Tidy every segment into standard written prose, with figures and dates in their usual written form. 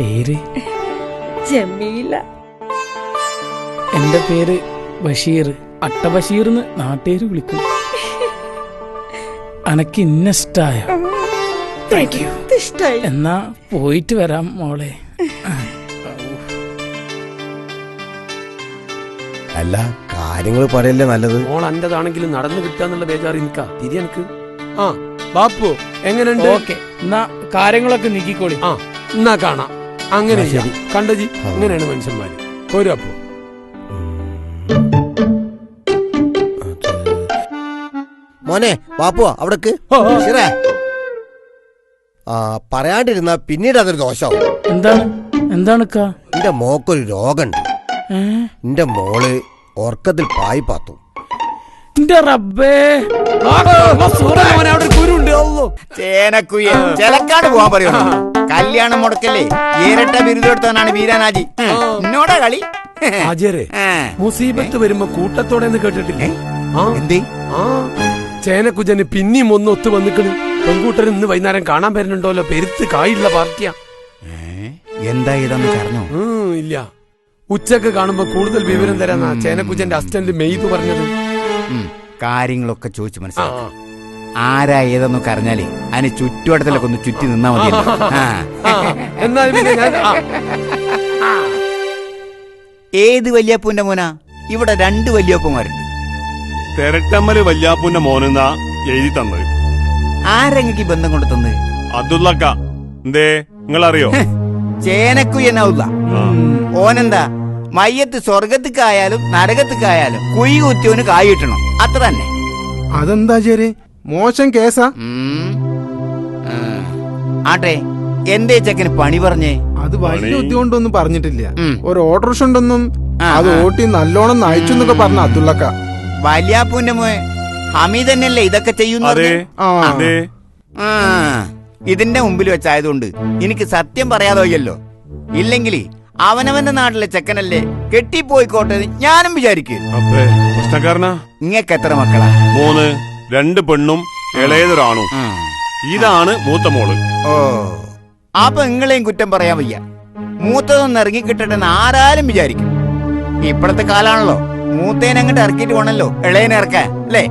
പേര് ജമീല. എന്റെ പേര് ബഷീർ. അട്ട ബഷീർന്ന് നാട്ടുകാര് വിളിക്കും. അനക്ക് ഇന്നിഷ്ടായോ? ഇഷ്ടായി. എന്നാ പോയിട്ട് വരാം മോളെ. അല്ല, കാര്യങ്ങൾ പറയല്ലേ നല്ലത്. മോൾ എന്റേതാണെങ്കിലും നടന്നു കിട്ടാന്നുള്ള ബേജാറ് നിൽക്കാ തിരി എനിക്ക്. ആ ബാപ്പു എങ്ങനെയുണ്ട്? ഓക്കെ, എന്നാ കാര്യങ്ങളൊക്കെ നീക്കിക്കോളി. ആ എന്നാ കാണാം. അങ്ങനെ ശരി കണ്ടജി. ഇങ്ങനെയാണ് മനുഷ്യന്മാര്. പോരപ്പോ മോനെ ബാപ്പു അവിടക്ക് പറയാണ്ടിരുന്ന പിന്നീട് അതൊരു ദോഷാവും. എന്താണ് എന്റെ മോക്കൊരു രോഗമുണ്ട്. എന്റെ മോള് ഓർക്കത്തിൽ പായി പാത്തു. റബ്ബേ, ചേനക്കുയ്യലക്കാട് പോവാൻ പറയുന്നു. കല്യാണം മുടക്കല്ലേ ഇരട്ട ബിരുദെടുത്തവനാണ് വീരാനാജി. എന്നോടാ കളി. ആചാരേ, മുസീബത്ത് വരുമ്പോ കൂട്ടത്തോടെ കേട്ടിട്ടില്ലേ? എന്തേ? ചേനക്കുജന് പിന്നെയും ഒന്ന് ഒത്തു വന്നിക്കണ്. പെൺകൂട്ടർ ഇന്ന് വൈകുന്നേരം കാണാൻ വരുന്നുണ്ടല്ലോ. പെരുത്ത് കായുള്ള പാർട്ടിയാ. എന്താ ഇതെന്ന് പറഞ്ഞോ? ഇല്ല, ഉച്ചക്ക് കാണുമ്പോ കൂടുതൽ വിവരം തരാന്നാ ചേനക്കുജന്റെ അസിസ്റ്റന്റ് മെയ്തു പറഞ്ഞത്. കാര്യങ്ങളൊക്കെ ചോദിച്ചു മനസ്സിലാക്കാം. ആരാ ഏതെന്നൊക്കെ അറിഞ്ഞാലേ അതിന് ചുറ്റുവട്ടത്തിലൊക്കെ ഒന്ന് ചുറ്റി നിന്നാ മതി. എന്നാലും പിന്നെ ഞാൻ ഏത് വല്യപ്പൂന്റെ മോനാ? ഇവിടെ 2 വല്യപ്പന്മാരുണ്ട്. തെരട്ടമ്മല് വല്യാപ്പൂന്റെ മോനെന്നാ എഴുതി തന്നത്. ആരെങ്കിലും ബന്ധം കൊണ്ട് തന്നത്? അബ്ദുള്ളക്ക. എന്തേ, നിങ്ങളറിയോ? ചേനക്കുയ്യനാവുക. ഓനെന്താ മയ്യത്ത് സ്വർഗത്തിക്കായാലും നരകത്തിക്കായാലും കുഴി കുത്തിയോന് കായ് കിട്ടണം, അത്ര തന്നെ. അതെന്താ ചേരി മോശം കേസാ? ആട്ടെ, എന്തേ ചെക്കന് പണി പറഞ്ഞേ? അത് വലിയ ഉദ്യോഗൊന്നും പറഞ്ഞിട്ടില്ല. ഒരു ഓട്ടോറിക്ഷ ഉണ്ടെന്നും അത് ഓട്ടി നല്ലോണം നയിച്ചു എന്നൊക്കെ പറഞ്ഞ അബ്ദുള്ളക്ക. വല്യാപ്പൂന്റെ മോൻ ഹമീദ് തന്നെയല്ലേ ഇതൊക്കെ ചെയ്യുന്നത്? ഇതിന്റെ മുമ്പിൽ വെച്ചായതുകൊണ്ട് എനിക്ക് സത്യം പറയാതെ വയ്യല്ലോ. ഇല്ലെങ്കിൽ അവനവന്റെ നാട്ടിലെ ചെക്കനല്ലേ, കെട്ടിപ്പോയിക്കോട്ടെ ഞാനും വിചാരിക്കും. ഇങ്ങക്ക് എത്ര മക്കളാ? 3, 2 പെണ്ണും ഇളയതൊരാണും. ഇതാണ് മൂത്ത മോള്. ഓ, അപ്പൊ നിങ്ങളെയും കുറ്റം പറയാൻ വയ്യ. മൂത്തതൊന്ന് ഇറങ്ങിക്കിട്ടെ ആരാലും വിചാരിക്കും. ഇപ്പോഴത്തെ കാലാണല്ലോ, മൂത്തേനെ അങ്ങോട്ട് ഇറക്കിട്ട് വേണല്ലോ ഇളയനെ ഇറക്കാൻ, അല്ലേ?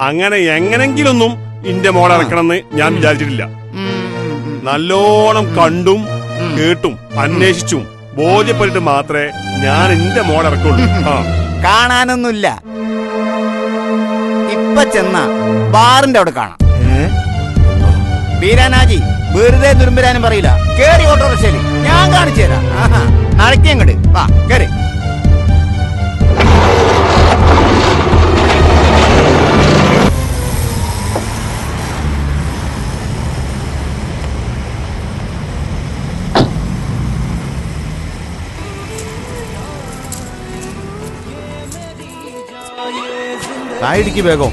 അങ്ങനെ എങ്ങനെങ്കിലൊന്നും ഇന്റെ മോളെ ഇറക്കണമെന്ന് ഞാൻ വിചാരിച്ചിട്ടില്ല. നല്ലോണം കണ്ടും കേട്ടും അന്വേഷിച്ചും ബോധ്യപ്പെട്ടിട്ട് മാത്രമേ ഞാൻ എന്റെ മോളെ ഇറക്കുള്ളൂ. കാണാനൊന്നുമില്ല. ഇപ്പൊ ചെന്ന ബാറിന്റെ അവിടെ കാണാം. വീരാനാജി വെറുതെ തുരുമ്പരാനും പറയില്ല. കേറി ഓട്ടോറിക്ഷയില് ഞാൻ കാണിച്ചു തരാം. നടക്കിയങ്ങട് വാ, കേറി. തായിടിക്ക് വേഗം,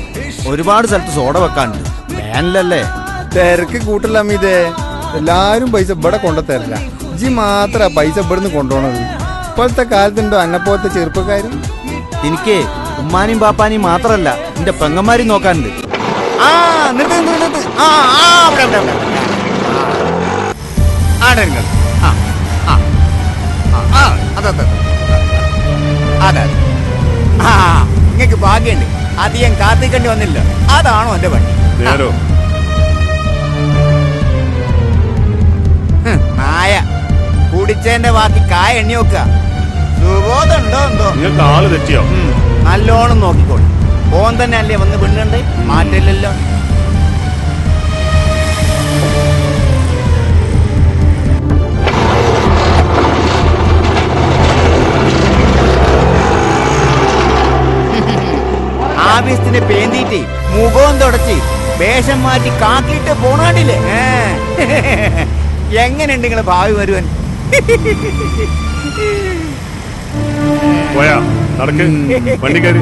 ഒരുപാട് സ്ഥലത്ത് സോഡ വെക്കാനുണ്ട്. വേനലല്ലേ? തിരക്ക് കൂട്ടല്ല അമ്മീതേ. എല്ലാരും പൈസ ഇവിടെ കൊണ്ടുതരില്ല. ഇജ്ജി മാത്ര പൈസ ഇവിടുന്ന് കൊണ്ടുപോണത്. ഇപ്പോഴത്തെ കാലത്തുണ്ടോ അന്നെപ്പോലത്തെ ചെറുപ്പക്കാര്? എനിക്ക് ഉമ്മാനെയും ബാപ്പാനെയും മാത്രല്ല എന്റെ പെങ്ങന്മാരെയും നോക്കാനുണ്ട്. നിങ്ങക്ക് ഭാഗ്യണ്ട്, അധികം കാത്തിക്കേണ്ടി വന്നില്ല. അതാണോ എന്റെ പണി? നായ കുടിച്ചതിന്റെ ബാക്കി കായ എണ്ണി നോക്കുക. സുബോധമുണ്ടോ എന്തോ? നല്ലോണം നോക്കിക്കോളൂ. ഓൻ തന്നെ അല്ലേ വന്ന് പെണ്ണുണ്ട്, മാറ്റില്ലല്ലോ. ആവേശത്തിന് പേന്തിട്ട് മുഖവും തുടച്ച് വേഷം മാറ്റി കാക്കിട്ട് പോണാണ്ടില്ലേ? എങ്ങനെയുണ്ട് നിങ്ങളെ ഭാവി വരുവൻ? പോയാ നടക്ക്, വണ്ടി കയറി.